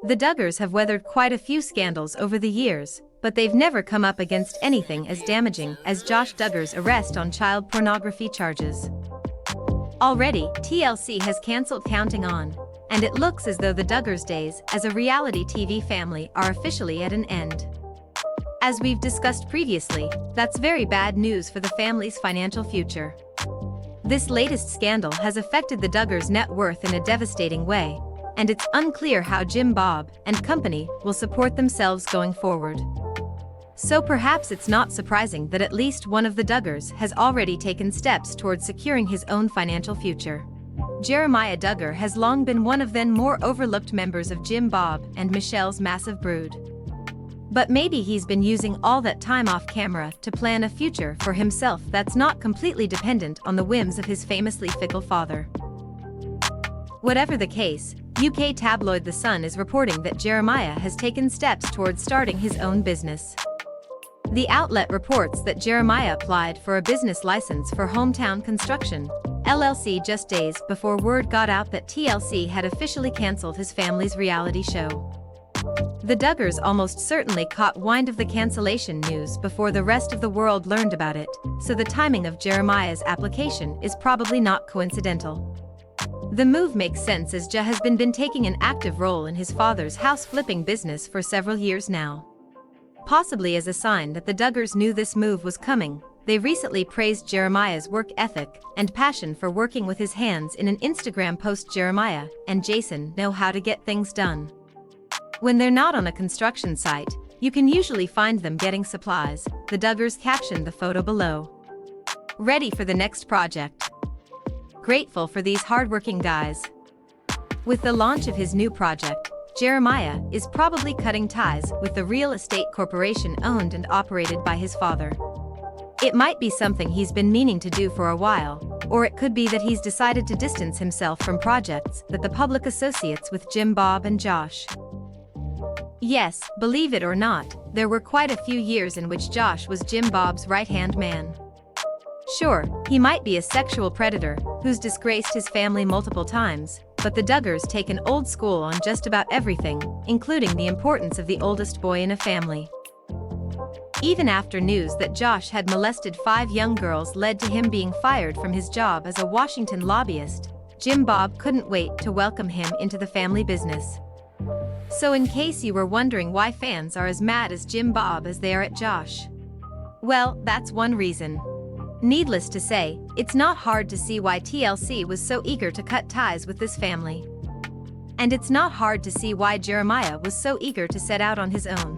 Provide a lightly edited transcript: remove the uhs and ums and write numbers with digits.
The Duggars have weathered quite a few scandals over the years, but they've never come up against anything as damaging as Josh Duggar's arrest on child pornography charges. Already, TLC has cancelled Counting On, and it looks as though the Duggars' days as a reality TV family are officially at an end. As we've discussed previously, that's very bad news for the family's financial future. This latest scandal has affected the Duggars' net worth in a devastating way, and it's unclear how Jim Bob and company will support themselves going forward. So perhaps it's not surprising that at least one of the Duggars has already taken steps towards securing his own financial future. Jeremiah Duggar has long been one of the more overlooked members of Jim Bob and Michelle's massive brood. But maybe he's been using all that time off camera to plan a future for himself that's not completely dependent on the whims of his famously fickle father. Whatever the case, UK tabloid The Sun is reporting that Jeremiah has taken steps towards starting his own business. The outlet reports that Jeremiah applied for a business license for Hometown Construction, LLC just days before word got out that TLC had officially cancelled his family's reality show. The Duggars almost certainly caught wind of the cancellation news before the rest of the world learned about it, so the timing of Jeremiah's application is probably not coincidental. The move makes sense as has been taking an active role in his father's house-flipping business for several years now. Possibly as a sign that the Duggars knew this move was coming, they recently praised Jeremiah's work ethic and passion for working with his hands in an Instagram post. Jeremiah and Jason know how to get things done. When they're not on a construction site, you can usually find them getting supplies, the Duggars captioned the photo below. Ready for the next project. Grateful for these hardworking guys. With the launch of his new project, Jeremiah is probably cutting ties with the real estate corporation owned and operated by his father. It might be something he's been meaning to do for a while, or it could be that he's decided to distance himself from projects that the public associates with Jim Bob and Josh. Yes, believe it or not, there were quite a few years in which Josh was Jim Bob's right-hand man. Sure, he might be a sexual predator who's disgraced his family multiple times, but the Duggars take an old school on just about everything, including the importance of the oldest boy in a family. Even after news that Josh had molested 5 young girls led to him being fired from his job as a Washington lobbyist, Jim Bob couldn't wait to welcome him into the family business. So in case you were wondering why fans are as mad as Jim Bob as they are at Josh, well, that's one reason. Needless to say, it's not hard to see why TLC was so eager to cut ties with this family. And it's not hard to see why Jeremiah was so eager to set out on his own.